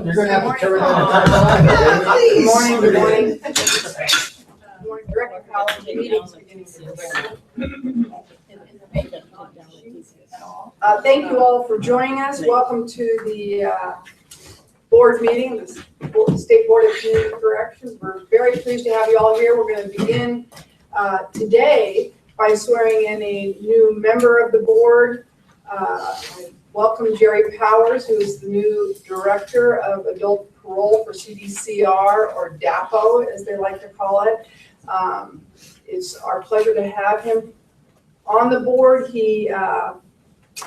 You're going to have to turn it on. Good morning, good morning. Good morning, Director Powell, the meeting's beginning to go back. Thank you all for joining us. Welcome to the board meeting, the State Board of Community Corrections. We're very pleased to have you all here. We're going to begin today by swearing in a new member of the board. Welcome Jerry Powers, who is the new Director of Adult Parole for CDCR, or DAPO, as they like to call it. It's our pleasure to have him on the board. He,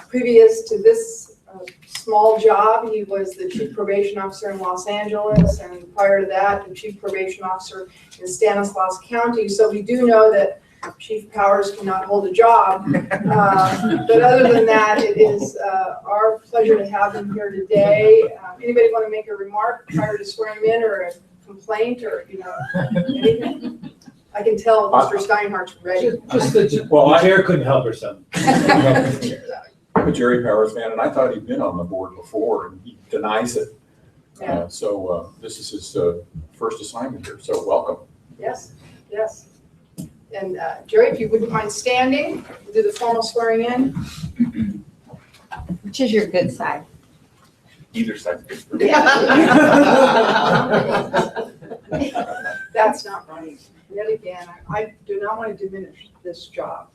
previous to this small job, he was the Chief Probation Officer in Los Angeles, and prior to that, the Chief Probation Officer in Stanislaus County. So we do know that Chief Powers cannot hold a job, but other than that, it is our pleasure to have him here today. Anybody want to make a remark prior to swearing him in, or a complaint, or anything? I can tell Mr. Steinhardt's ready. Well, my hair couldn't help herself. I'm a Jerry Powers fan, and I thought he'd been on the board before, and he denies it. Yeah. So this is his first assignment here, so welcome. Yes, yes. And Jerry, if you wouldn't mind standing, we'll do the formal swearing in. Which is your good side? Either side's good for me. That's not right. Yet again, I do not want to diminish this job.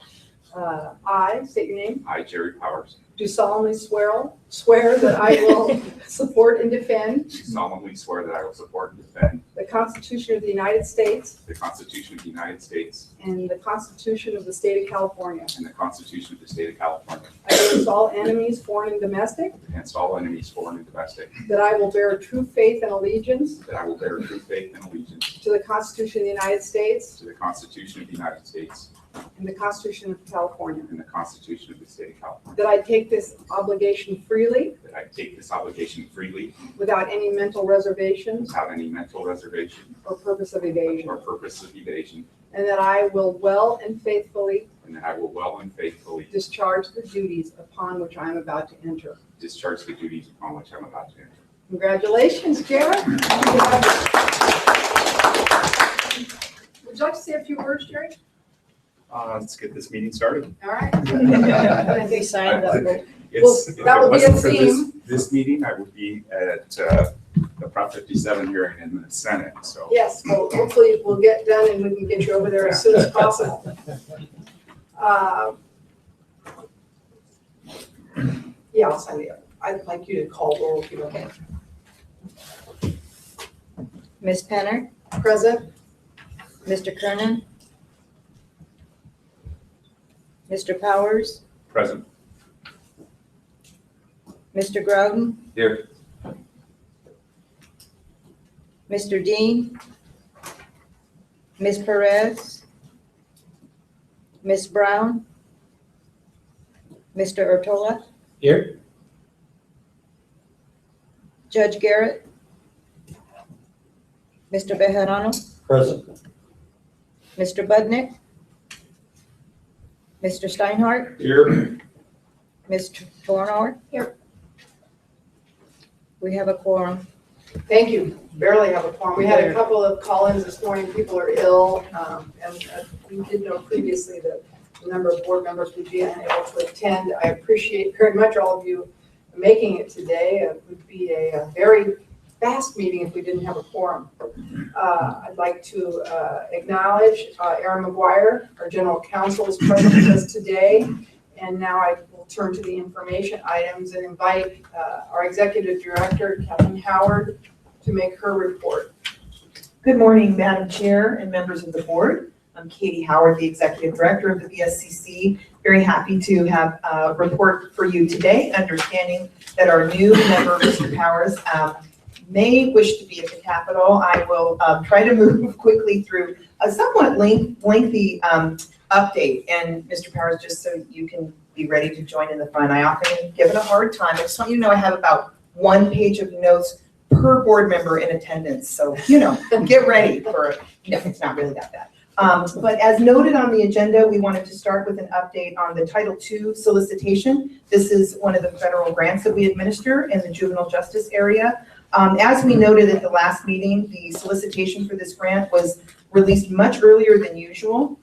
I, state your name, I, Jerry Powers, do solemnly swear that I will support and defend solemnly swear that I will support and defend the Constitution of the United States the Constitution of the United States and the Constitution of the State of California and the Constitution of the State of California against all enemies, foreign and domestic, against all enemies, foreign and domestic, that I will bear true faith and allegiance that I will bear true faith and allegiance to the Constitution of the United States to the Constitution of the United States and the Constitution of California, and the Constitution of the State of California, that I take this obligation freely that I take this obligation freely without any mental reservations without any mental reservation or purpose of evasion, or purpose of evasion, and that I will well and faithfully and that I will well and faithfully discharge the duties upon which I am about to enter. discharge the duties upon which I'm about to enter. Congratulations, Jerry. Would you like to say a few words, Jerry? Let's get this meeting started. All right. We signed up. It's, if that it will be wasn't a for theme. this meeting, I would be at the Prop 57 hearing in the Senate, so. Yes, well, hopefully we'll get done and we can get you over there as soon as possible. Yeah, I'll sign it up. I'd like you to call roll if you don't mind. Ms. Penner, Present. Mr. Kernan, Mr. Powers, Present. Mr. Groden, Here. Mr. Dean, Ms. Perez, Ms. Brown, Mr. Ortola, Here? Judge Garrett, Mr. Bejarano, Present. Mr. Budnick, Mr. Steinhardt, Here. Ms. Tornauer. Here. We have a quorum. Thank you. Barely have a quorum. We had a couple of call-ins this morning. People are ill, and we did know previously that a number of board members would be unable to attend. I appreciate very much all of you making it today. It would be a very fast meeting if we didn't have a quorum. I'd like to acknowledge Erin McGuire, our general counsel, is present with us today. And now I will turn to the information items and invite our executive director, Kathleen Howard, to make her report. Good morning, Madam Chair and members of the board. I'm Katie Howard, the Executive Director of the BSCC. Very happy to have a report for you today, understanding that our new member, Mr. Powers, may wish to be at the Capitol. I will try to move quickly through a somewhat lengthy update. And Mr. Powers, just so you can be ready to join in the fun, I often am given a hard time. I just want you to know I have about 1 page of notes per board member in attendance. So, get ready for it. No, it's not really that bad. But as noted on the agenda, we wanted to start with an update on the Title II solicitation. This is one of the federal grants that we administer in the juvenile justice area. As we noted at the last meeting, the solicitation for this grant was released much earlier than usual.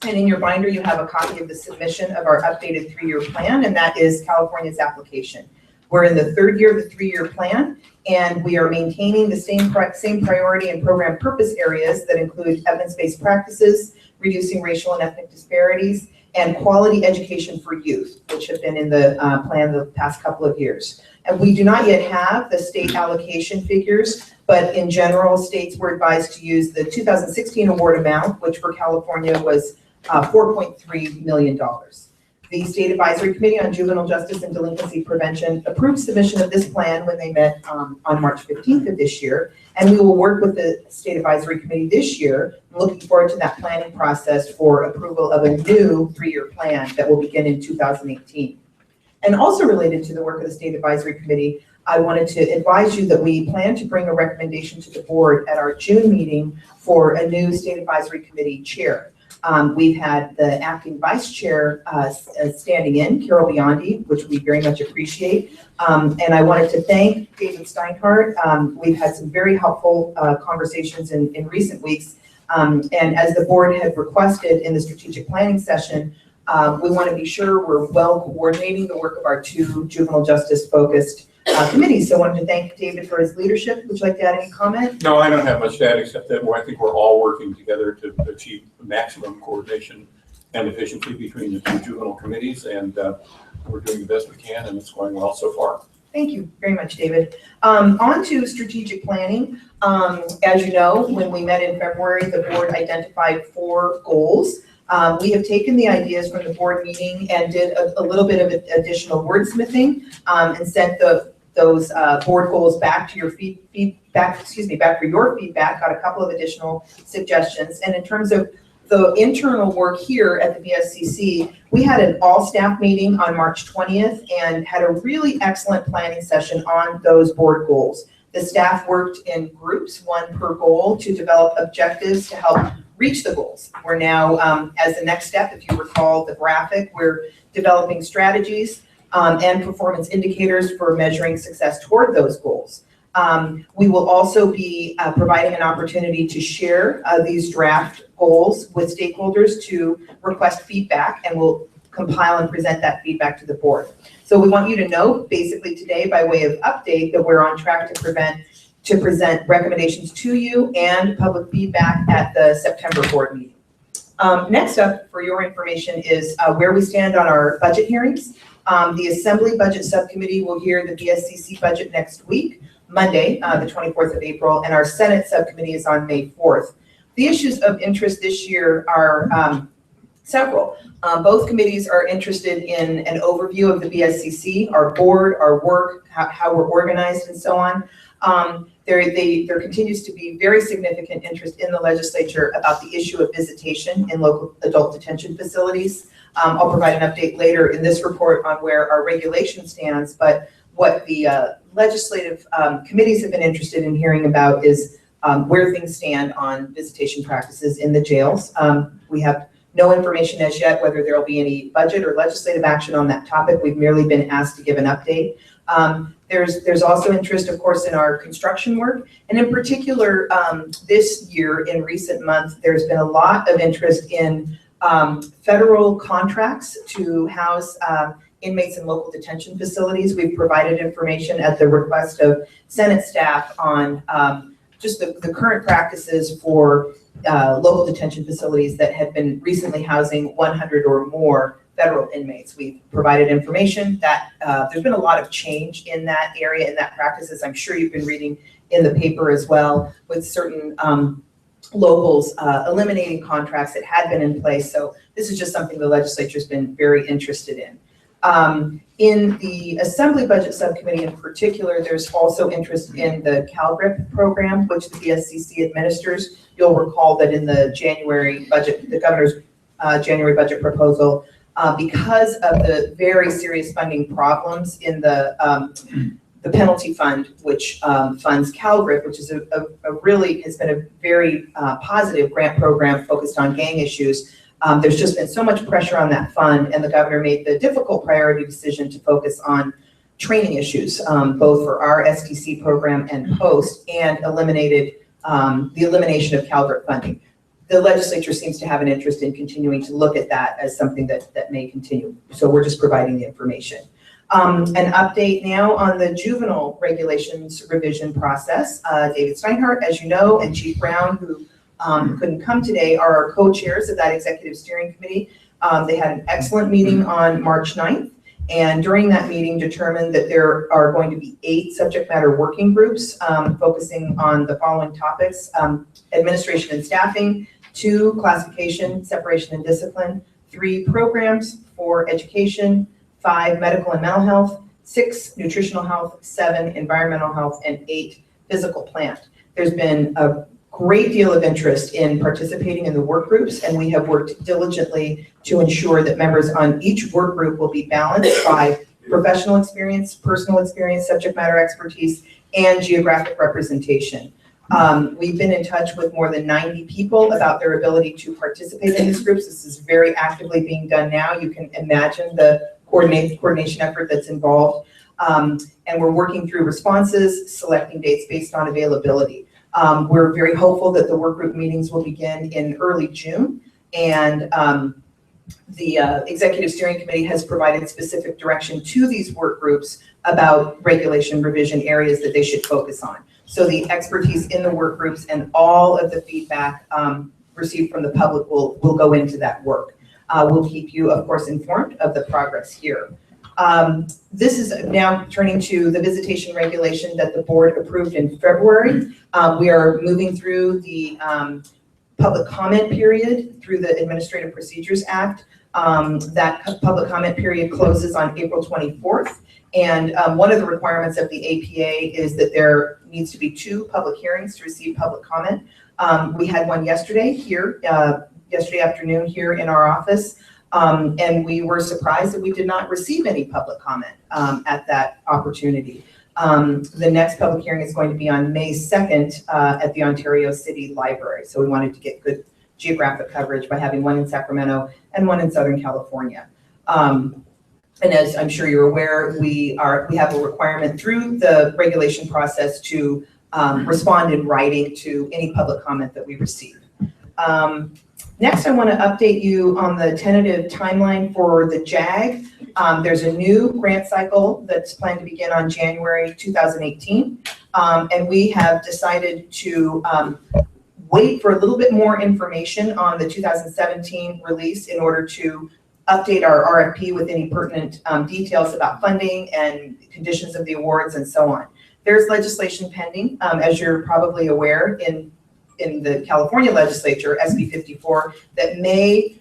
And in your binder, you have a copy of the submission of our updated 3-year plan, and that is California's application. We're in the 3rd year of the 3-year plan, and we are maintaining the same priority and program purpose areas that include evidence-based practices, reducing racial and ethnic disparities, and quality education for youth, which have been in the plan the past couple of years. And we do not yet have the state allocation figures, but in general, states were advised to use the 2016 award amount, which for California was $4.3 million. The State Advisory Committee on Juvenile Justice and Delinquency Prevention approved submission of this plan when they met on March 15th of this year, and we will work with the State Advisory Committee this year, looking forward to that planning process for approval of a new 3-year plan that will begin in 2018. And also related to the work of the State Advisory Committee, I wanted to advise you that we plan to bring a recommendation to the board at our June meeting for a new State Advisory Committee chair. We've had the acting vice chair standing in, Carol Biondi, which we very much appreciate. And I wanted to thank David Steinhardt. We've had some very helpful conversations in recent weeks. And as the board had requested in the strategic planning session, we want to be sure we're well coordinating the work of our 2 juvenile justice focused committees. So I wanted to thank David for his leadership. Would you like to add any comment? No, I don't have much to add except that I think we're all working together to achieve maximum coordination and efficiency between the 2 juvenile committees, and we're doing the best we can, and it's going well so far. Thank you very much, David. On to strategic planning. As you know, when we met in February, the board identified 4 goals. We have taken the ideas from the board meeting and did a little bit of additional wordsmithing and sent those board goals back to your back for your feedback, got a couple of additional suggestions. And in terms of the internal work here at the BSCC, we had an all-staff meeting on March 20th and had a really excellent planning session on those board goals. The staff worked in groups, 1 per goal, to develop objectives to help reach the goals. We're now, as the next step, if you recall the graphic, we're developing strategies and performance indicators for measuring success toward those goals. We will also be providing an opportunity to share these draft goals with stakeholders to request feedback, and we'll compile and present that feedback to the board. So we want you to know, basically today, by way of update, that we're on track to present recommendations to you and public feedback at the September board meeting. Next up, for your information, is where we stand on our budget hearings. The Assembly Budget Subcommittee will hear the BSCC budget next week, Monday, the 24th of April, and our Senate Subcommittee is on May 4th. The issues of interest this year are several. Both committees are interested in an overview of the BSCC, our board, our work, how we're organized, and so on. There continues to be very significant interest in the legislature about the issue of visitation in local adult detention facilities. I'll provide an update later in this report on where our regulation stands, but what the legislative committees have been interested in hearing about is where things stand on visitation practices in the jails. We have no information as yet whether there will be any budget or legislative action on that topic. We've merely been asked to give an update. There's also interest, of course, in our construction work. And in particular, this year, in recent months, there's been a lot of interest in federal contracts to house inmates in local detention facilities. We've provided information at the request of Senate staff on just the current practices for local detention facilities that had been recently housing 100 or more federal inmates. We've provided information that there's been a lot of change in that area, in that practice, as I'm sure you've been reading in the paper as well, with certain locals eliminating contracts that had been in place. So this is just something the legislature's been very interested in. In the Assembly Budget Subcommittee in particular, there's also interest in the CalGRIP program, which the BSCC administers. You'll recall that in the January budget, the governor's January budget proposal, because of the very serious funding problems in the penalty fund, which funds CalGRIP, which is really has been a very positive grant program focused on gang issues. There's just been so much pressure on that fund, and the governor made the difficult priority decision to focus on training issues, both for our STC program and post, and eliminated the elimination of Calvert funding. The legislature seems to have an interest in continuing to look at that as something that may continue. So we're just providing the information. An update now on the juvenile regulations revision process. David Steinhardt, as you know, and Chief Brown, who couldn't come today, are our co-chairs of that executive steering committee. They had an excellent meeting on March 9th, and during that meeting determined that there are going to be 8 subject matter working groups focusing on the following topics: administration and staffing, 2, classification, separation and discipline, 3, programs, 4, education, 5, medical and mental health, 6, nutritional health, 7, environmental health, and 8, physical plant. There's been a great deal of interest in participating in the work groups, and we have worked diligently to ensure that members on each work group will be balanced by professional experience, personal experience, subject matter expertise, and geographic representation. We've been in touch with more than 90 people about their ability to participate in these groups. This is very actively being done now. You can imagine the coordination effort that's involved. And we're working through responses, selecting dates based on availability. We're very hopeful that the work group meetings will begin in early June, and the Executive Steering Committee has provided specific direction to these work groups about regulation revision areas that they should focus on. So the expertise in the work groups and all of the feedback received from the public will go into that work. We'll keep you, of course, informed of the progress here. This is now turning to the visitation regulation that the board approved in February. We are moving through the public comment period through the Administrative Procedures Act. That public comment period closes on April 24th. And one of the requirements of the APA is that there needs to be 2 public hearings to receive public comment. We had one yesterday here, yesterday afternoon here in our office. And we were surprised that we did not receive any public comment at that opportunity. The next public hearing is going to be on May 2nd at the Ontario City Library. So we wanted to get good geographic coverage by having one in Sacramento and one in Southern California. And as I'm sure you're aware, we have a requirement through the regulation process to respond in writing to any public comment that we receive. Next, I want to update you on the tentative timeline for the JAG. There's a new grant cycle that's planned to begin on January 2018. And we have decided to wait for a little bit more information on the 2017 release in order to update our RFP with any pertinent details about funding and conditions of the awards and so on. There's legislation pending, as you're probably aware, in the California legislature, SB 54, that may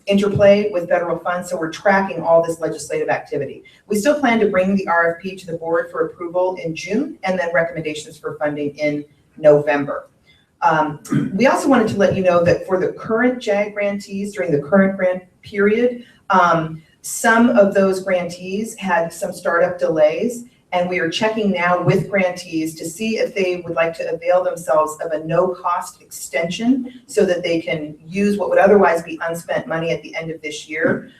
interplay with federal funds. So we're tracking all this legislative activity. We still plan to bring the RFP to the board for approval in June, and then recommendations for funding in November. We also wanted to let you know that for the current JAG grantees during the current grant period, some of those grantees had some startup delays, and we are checking now with grantees to see if they would like to avail themselves of a no-cost extension so that they can use what would otherwise be unspent money at the end of this year,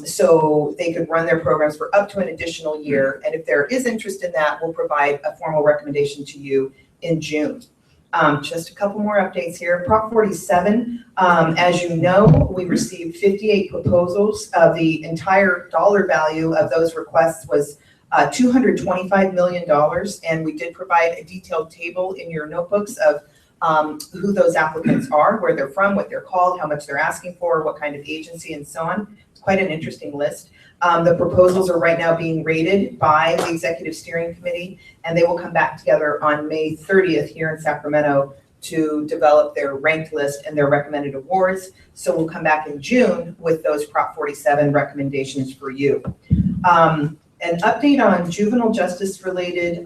so they could run their programs for up to an additional year. And if there is interest in that, we'll provide a formal recommendation to you in June. Just a couple more updates here. Prop 47, as you know, we received 58 proposals. The entire dollar value of those requests was $225 million, and we did provide a detailed table in your notebooks of who those applicants are, where they're from, what they're called, how much they're asking for, what kind of agency, and so on. It's quite an interesting list. The proposals are right now being rated by the Executive Steering Committee, and they will come back together on May 30th here in Sacramento to develop their ranked list and their recommended awards. So we'll come back in June with those Prop 47 recommendations for you. An update on juvenile justice related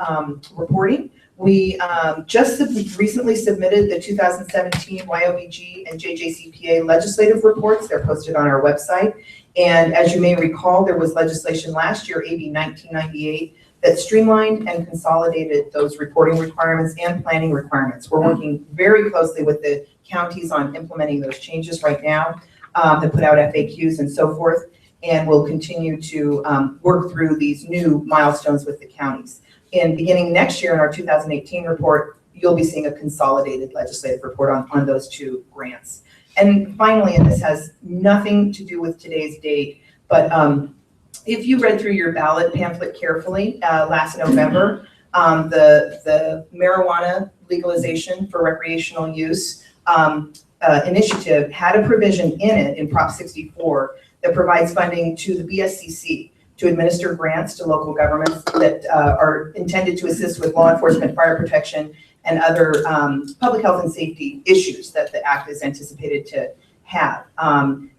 reporting. We just recently submitted the 2017 YOBG and JJCPA legislative reports. They're posted on our website. And as you may recall, there was legislation last year, AB 1998, that streamlined and consolidated those reporting requirements and planning requirements. We're working very closely with the counties on implementing those changes right now, to put out FAQs and so forth. and we'll continue to work through these new milestones with the counties. And beginning next year in our 2018 report, you'll be seeing a consolidated legislative report on those two grants. And finally, and this has nothing to do with today's date, but if you read through your ballot pamphlet carefully last November, the marijuana legalization for recreational use initiative had a provision in it, in Prop 64, that provides funding to the BSCC to administer grants to local governments that are intended to assist with law enforcement, fire protection, and other public health and safety issues that the act is anticipated to have.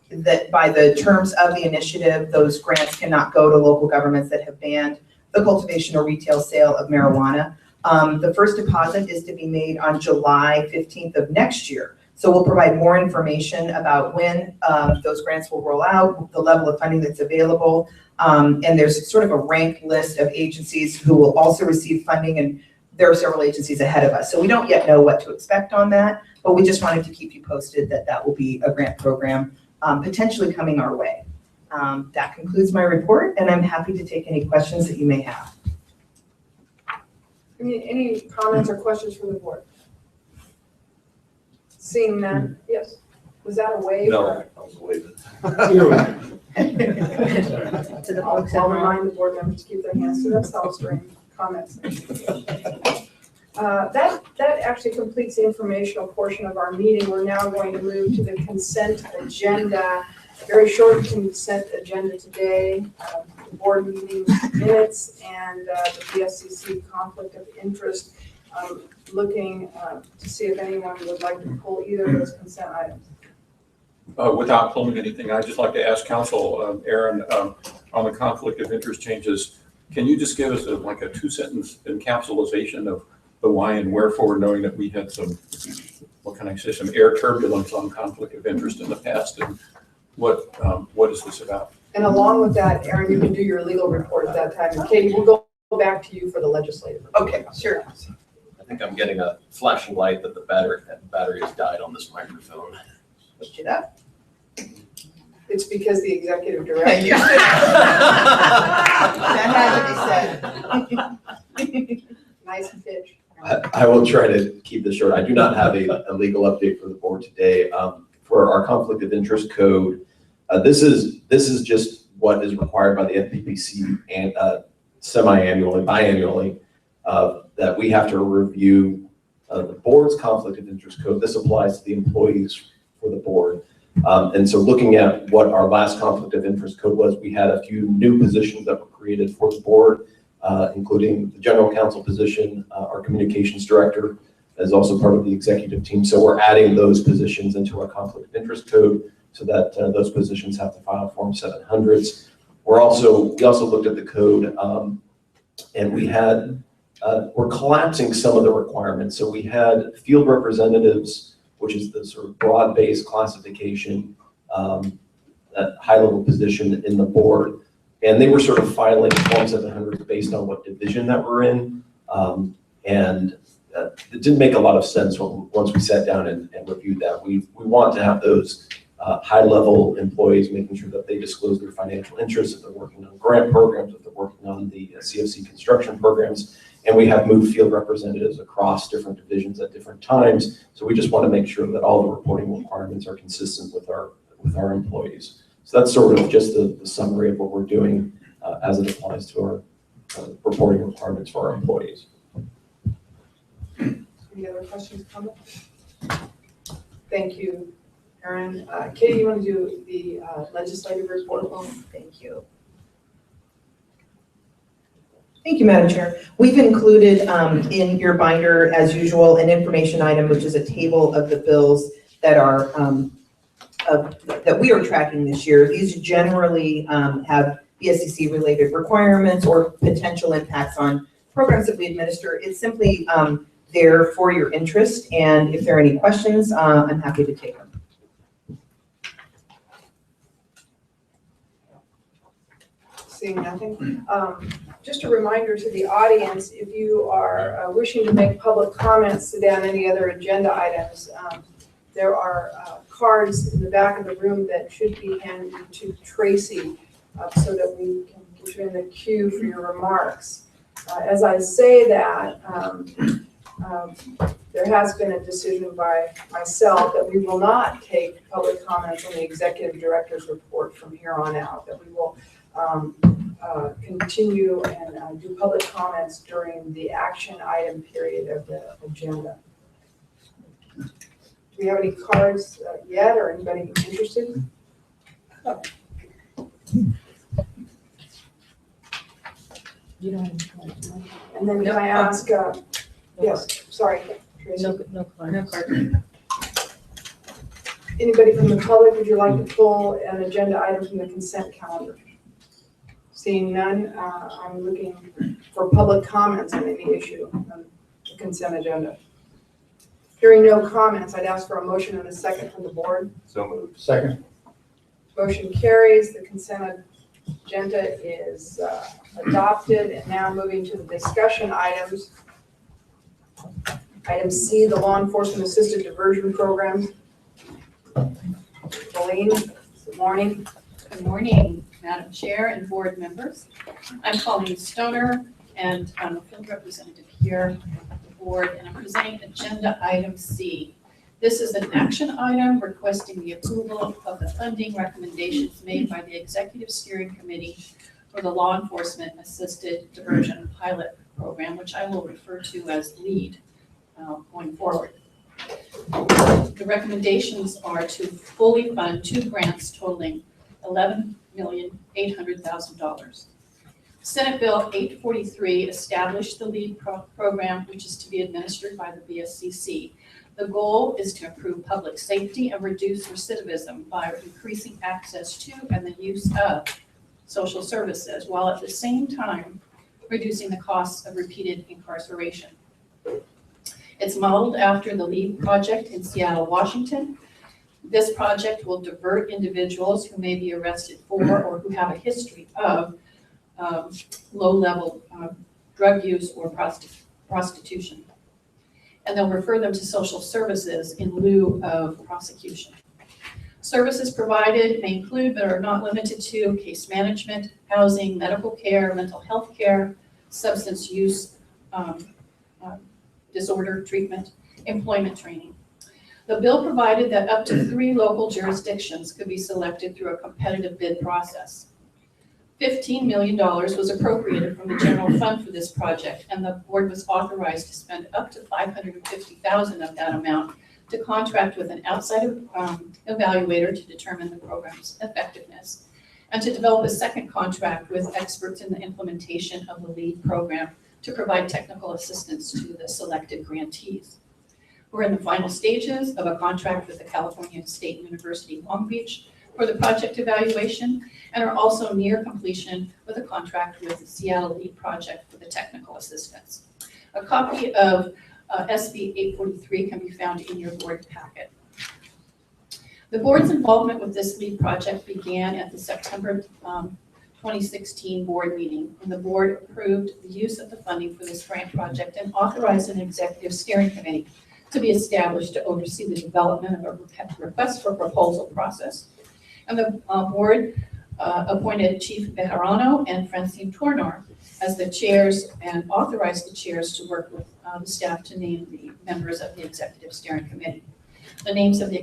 That by the terms of the initiative, those grants cannot go to local governments that have banned the cultivation or retail sale of marijuana. The first deposit is to be made on July 15th of next year. So we'll provide more information about when those grants will roll out, the level of funding that's available. And there's sort of a ranked list of agencies who will also receive funding, and there are several agencies ahead of us. So we don't yet know what to expect on that, but we just wanted to keep you posted that that will be a grant program potentially coming our way. That concludes my report, and I'm happy to take any questions that you may have. Any comments or questions from the board? Seeing none, yes. Was that a wave? No, I was waving. To the folks at I'll home. remind the board members to keep their hands to themselves during comments. That actually completes the informational portion of our meeting. We're now going to move to the consent agenda. Very short consent agenda today, the board meeting minutes and the BSCC conflict of interest. Looking to see if anyone would like to pull either of those consent items. Without pulling anything, I'd just like to ask Council, Aaron, on the conflict of interest changes, can you just give us like a 2-sentence encapsulation of the why and wherefore, knowing that we had some, what can I say, some air turbulence on conflict of interest in the past, and what is this about? And along with that, Aaron, you can do your legal report at that time. And Katie, we'll go back to you for the legislative report. Okay, sure. I think I'm getting a flashing light that the battery has died on this microphone. Push it up. It's because the executive director. That had to be said. Nice pitch. I will try to keep this short. I do not have a legal update for the board today. For our conflict of interest code, this is just what is required by the FPPC and biannually, that we have to review the board's conflict of interest code. This applies to the employees for the board. And so looking at what our last conflict of interest code was, we had a few new positions that were created for the board, including the general counsel position. Our communications director is also part of the executive team. So we're adding those positions into our conflict of interest code so that those positions have to file Form 700s. We also looked at the code, and we're collapsing some of the requirements. So we had field representatives, which is the sort of broad-based classification, that high-level position in the board. And they were sort of filing Form 700 based on what division that we're in. It didn't make a lot of sense once we sat down and reviewed that. We want to have those high-level employees making sure that they disclose their financial interests, if they're working on grant programs, if they're working on the CFC construction programs. And we have moved field representatives across different divisions at different times. So we just want to make sure that all the reporting requirements are consistent with our employees. So that's sort of just the summary of what we're doing as it applies to our reporting requirements for our employees. Any other questions, comments? Thank you, Aaron. Katie, you want to do the legislative report? Thank you. Thank you, Madam Chair. We've included in your binder, as usual, an information item, which is a table of the bills that are that we are tracking this year. These generally have BSCC related requirements or potential impacts on programs that we administer. It's simply there for your interest, and if there are any questions, I'm happy to take them. Seeing nothing. Just a reminder to the audience, if you are wishing to make public comments today on any other agenda items, there are cards in the back of the room that should be handed to Tracy so that we can get you in the queue for your remarks. As I say that, there has been a decision by myself that we will not take public comments on the executive director's report from here on out, that we will continue and do public comments during the action item period of the agenda. Do we have any cards yet, or anybody interested? You don't have And then can I ask, yes, sorry, Tracy. no card. Anybody from the public, would you like to pull an agenda item from the consent calendar? Seeing none, I'm looking for public comments on any issue on the consent agenda. Hearing no comments, I'd ask for a motion and a second from the board. So moved. Second. Motion carries, the consent agenda is adopted, and now moving to the discussion items. Item C, the Law Enforcement Assisted Diversion Program. Colleen, good morning. Good morning, Madam Chair and board members. I'm Colleen Stoner, and I'm a field representative here at the board, and I'm presenting agenda item C. This is an action item requesting the approval of the funding recommendations made by the Executive Steering Committee for the Law Enforcement Assisted Diversion Pilot Program, which I will refer to as LEAD going forward. The recommendations are to fully fund 2 grants totaling $11,800,000. Senate Bill 843 established the LEAD program, which is to be administered by the BSCC. The goal is to improve public safety and reduce recidivism by increasing access to and the use of social services, while at the same time reducing the costs of repeated incarceration. It's modeled after the LEAD project in Seattle, Washington. This project will divert individuals who may be arrested for or who have a history of low-level drug use or prostitution. And they'll refer them to social services in lieu of prosecution. Services provided may include, but are not limited to, case management, housing, medical care, mental health care, substance use disorder treatment, employment training. The bill provided that up to 3 local jurisdictions could be selected through a competitive bid process. $15 million was appropriated from the general fund for this project, and the board was authorized to spend up to $550,000 of that amount to contract with an outside evaluator to determine the program's effectiveness, and to develop a second contract with experts in the implementation of the LEAD program to provide technical assistance to the selected grantees. We're in the final stages of a contract with the California State University, Long Beach for the project evaluation, and are also near completion with a contract with the Seattle LEAD project for the technical assistance. A copy of SB 843 can be found in your board packet. The board's involvement with this LEAD project began at the September 2016 board meeting, when the board approved the use of the funding for this grant project and authorized an executive steering committee to be established to oversee the development of a request for proposal process. And the board appointed Chief Bejarano and Francine Tornor as the chairs and authorized the chairs to work with the staff to name the members of the executive steering committee. The names of the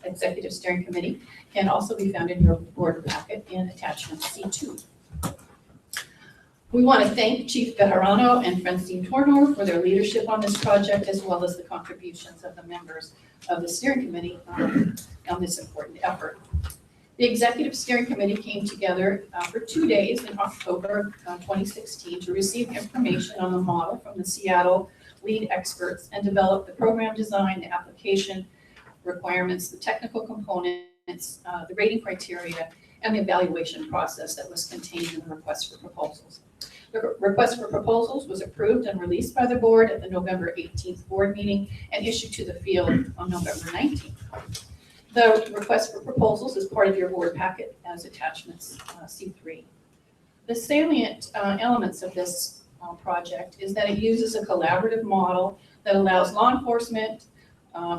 executive steering committee can also be found in your board packet in attachment C2. We want to thank Chief Bejarano and Francine Tornor for their leadership on this project, as well as the contributions of the members of the steering committee on this important effort. The executive steering committee came together for 2 days in October 2016 to receive information on the model from the Seattle LEAD experts and develop the program design, the application requirements, the technical components, the rating criteria, and the evaluation process that was contained in the request for proposals. The request for proposals was approved and released by the board at the November 18th board meeting and issued to the field on November 19th. The request for proposals is part of your board packet as attachments C3. The salient elements of this project is that it uses a collaborative model that allows law enforcement,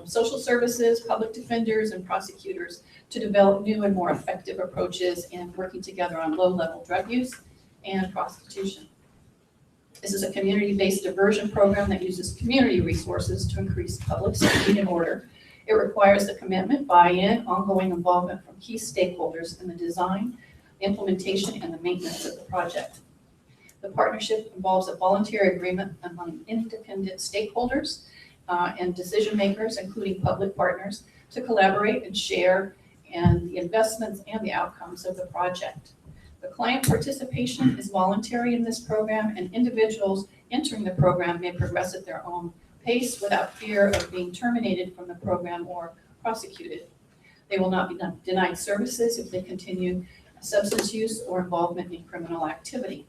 social services, public defenders, and prosecutors to develop new and more effective approaches in working together on low-level drug use and prostitution. This is a community-based diversion program that uses community resources to increase public safety and order. It requires the commitment, buy-in, ongoing involvement from key stakeholders in the design, implementation, and the maintenance of the project. The partnership involves a voluntary agreement among independent stakeholders and decision makers, including public partners, to collaborate and share in the investments and the outcomes of the project. The client participation is voluntary in this program, and individuals entering the program may progress at their own pace without fear of being terminated from the program or prosecuted. They will not be denied services if they continue substance use or involvement in criminal activity.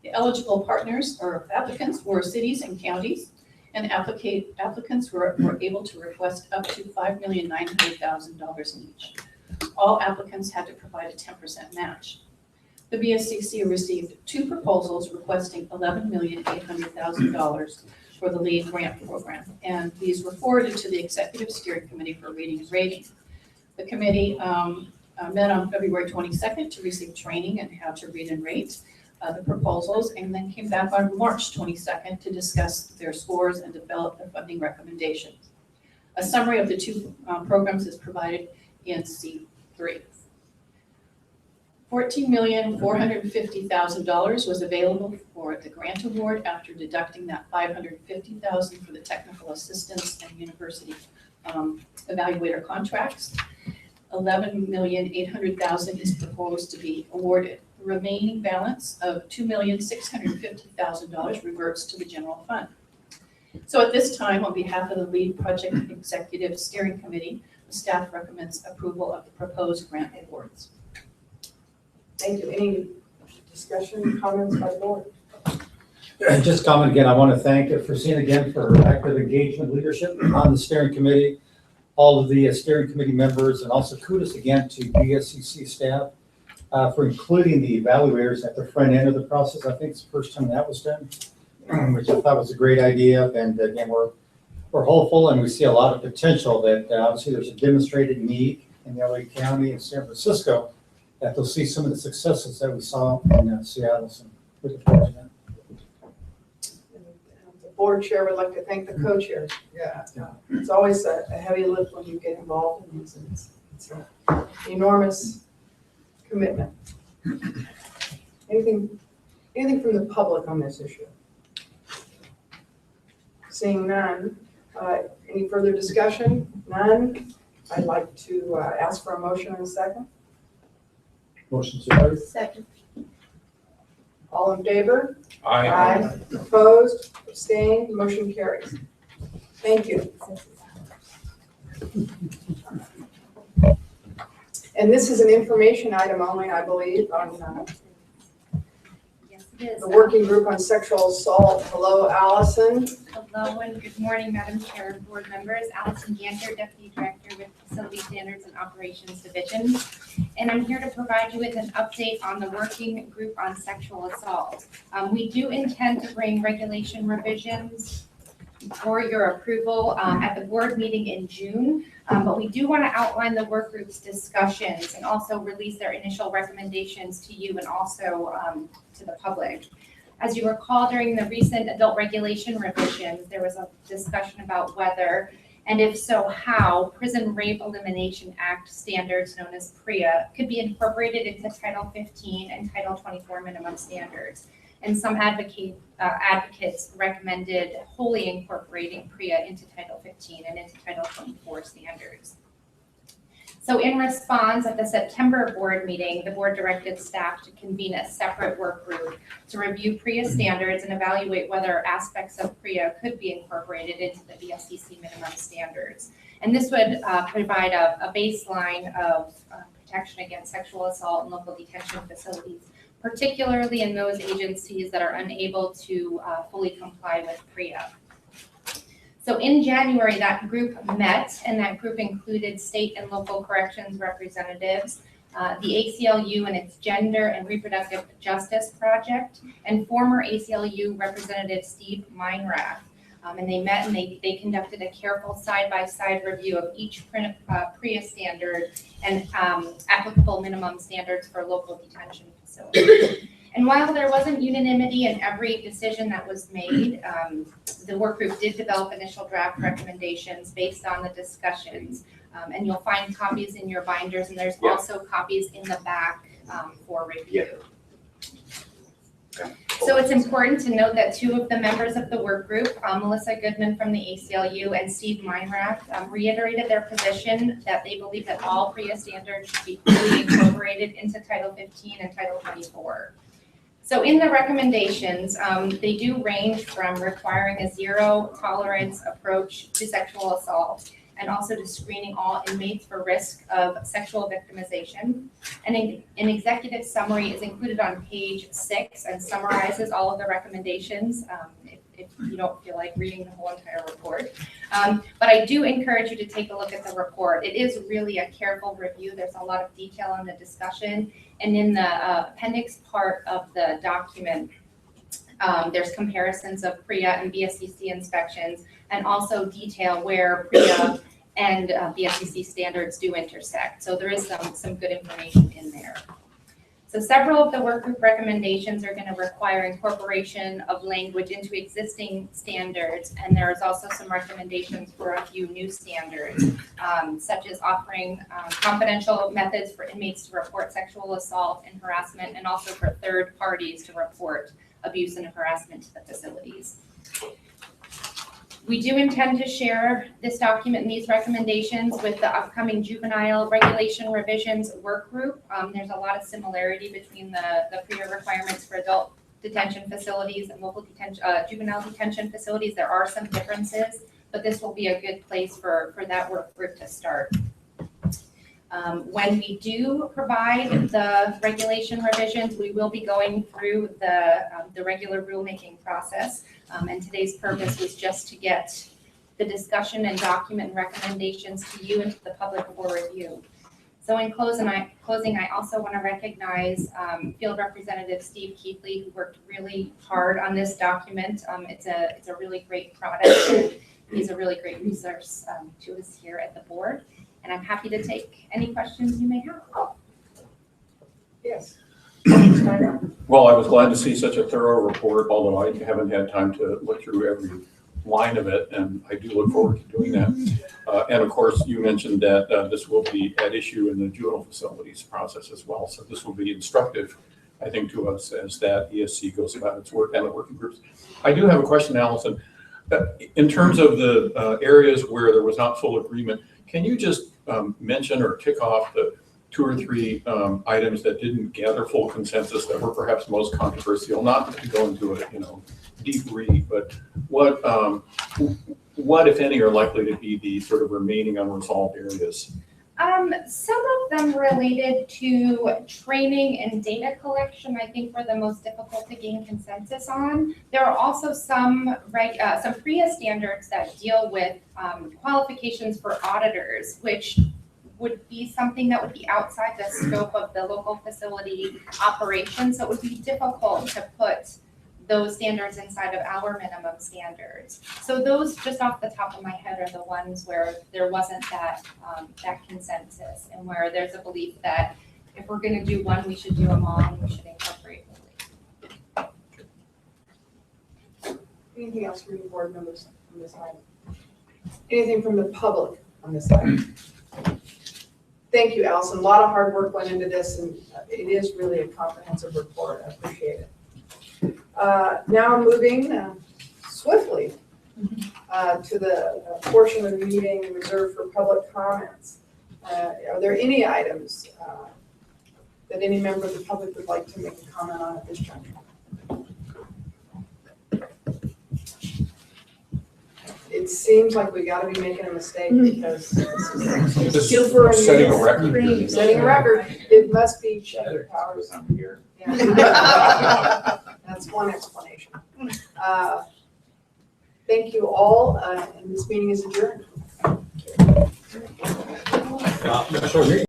The eligible partners or applicants were cities and counties, and applicants were able to request up to $5,900,000 each. All applicants had to provide a 10% match. The BSCC received 2 proposals requesting $11,800,000 for the LEAD grant program, and these were forwarded to the Executive Steering Committee for reading and rating. The committee met on February 22nd to receive training on how to read and rate the proposals, and then came back on March 22nd to discuss their scores and develop their funding recommendations. A summary of the 2 programs is provided in C3. $14,450,000 was available for the grant award after deducting that $550,000 for the technical assistance and university evaluator contracts. $11,800,000 is proposed to be awarded. The remaining balance of $2,650,000 reverts to the general fund. So at this time, on behalf of the LEAD Project Executive Steering Committee, the staff recommends approval of the proposed grant awards. Thank you. Any discussion, comments by the board? Just comment again, I want to thank Francine again for active engagement leadership on the steering committee, all of the steering committee members, and also kudos again to BSCC staff for including the evaluators at the front end of the process. I think it's the first time that was done, which I thought was a great idea. And again, we're hopeful and we see a lot of potential that obviously there's a demonstrated need in LA County and San Francisco that they'll see some of the successes that we saw in Seattle. So looking forward to that. The board chair would like to thank the co-chairs. Yeah. It's always a heavy lift when you get involved in these. It's an enormous commitment. Anything from the public on this issue? Seeing none, any further discussion? None. I'd like to ask for a motion in a second. Motion to approve. Second. All in favor? Aye. Opposed? Abstained? Motion carries. Thank you. And this is an information item only, I believe, on Yes, it is. the working group on sexual assault. Hello, Allison. Hello and good morning, Madam Chair and board members. Allison Ganter, Deputy Director with Facility Standards and Operations Division. And I'm here to provide you with an update on the working group on sexual assault. We do intend to bring regulation revisions for your approval at the board meeting in June. But we do want to outline the work group's discussions and also release their initial recommendations to you and also to the public. As you recall, during the recent adult regulation revisions, there was a discussion about whether, and if so, how, Prison Rape Elimination Act standards known as PREA could be incorporated into Title 15 and Title 24 minimum standards. And some advocates recommended wholly incorporating PREA into Title 15 and into Title 24 standards. So in response, at the September board meeting, the board directed staff to convene a separate work group to review PREA standards and evaluate whether aspects of PREA could be incorporated into the BSCC minimum standards. And this would provide a baseline of protection against sexual assault in local detention facilities, particularly in those agencies that are unable to fully comply with PREA. So in January, that group met, and that group included state and local corrections representatives, the ACLU and its Gender and Reproductive Justice Project, and former ACLU Representative Steve Meinrath. And they met and they conducted a careful side-by-side review of each PREA standard and applicable minimum standards for local detention facilities. And while there wasn't unanimity in every decision that was made, the work group did develop initial draft recommendations based on the discussions. And you'll find copies in your binders, and there's also copies in the back for review. So it's important to note that two of the members of the work group, Melissa Goodman from the ACLU and Steve Meinrath, reiterated their position that they believe that all PREA standards should be fully incorporated into Title 15 and Title 24. So in the recommendations, they do range from requiring a zero tolerance approach to sexual assault and also to screening all inmates for risk of sexual victimization. And an executive summary is included on page 6 and summarizes all of the recommendations if you don't feel like reading the whole entire report. But I do encourage you to take a look at the report. It is really a careful review. There's a lot of detail in the discussion. And in the appendix part of the document, there's comparisons of PREA and BSCC inspections, and also detail where PREA and BSCC standards do intersect. So there is some good information in there. So several of the work group recommendations are going to require incorporation of language into existing standards, and there's also some recommendations for a few new standards, such as offering confidential methods for inmates to report sexual assault and harassment, and also for third parties to report abuse and harassment to the facilities. We do intend to share this document and these recommendations with the upcoming juvenile regulation revisions work group. There's a lot of similarity between the PREA requirements for adult detention facilities and local juvenile detention facilities. There are some differences, but this will be a good place for that work group to start. When we do provide the regulation revisions, we will be going through the regular rulemaking process. And today's purpose was just to get the discussion and document and recommendations to you and to the public for review. So in closing, I also want to recognize Field Representative Steve Keithley, who worked really hard on this document. It's a really great product, and he's a really great resource to us here at the board. And I'm happy to take any questions you may have. Yes. Well, I was glad to see such a thorough report, although I haven't had time to look through every line of it, and I do look forward to doing that. And of course, you mentioned that this will be at issue in the juvenile facilities process as well. So this will be instructive, I think, to us as that ESC goes about its work and the working groups. I do have a question, Allison. In terms of the areas where there was not full agreement, can you just mention or tick off the 2 or 3 items that didn't gather full consensus that were perhaps most controversial? Not to go into a deep read, but what if any are likely to be the sort of remaining unresolved areas? Some of them related to training and data collection, I think, were the most difficult to gain consensus on. There are also some PREA standards that deal with qualifications for auditors, which would be something that would be outside the scope of the local facility operation. So it would be difficult to put those standards inside of our minimum standards. So those, just off the top of my head, are the ones where there wasn't that consensus, and where there's a belief that if we're going to do one, we should do them all, and we should incorporate fully. Anything else from the board members on this item? Anything from the public on this item? Thank you, Allison. A lot of hard work went into this, and it is really a comprehensive report. I appreciate it. Now moving swiftly to the portion of the meeting reserved for public comments. Are there any items that any member of the public would like to make a comment on at this juncture? It seems like we gotta be making a mistake, because this is super Setting a unusual. record. Setting a record. It must be Chevy Powers. Yeah. That's one explanation. Thank you all, and this meeting is adjourned. Short meeting.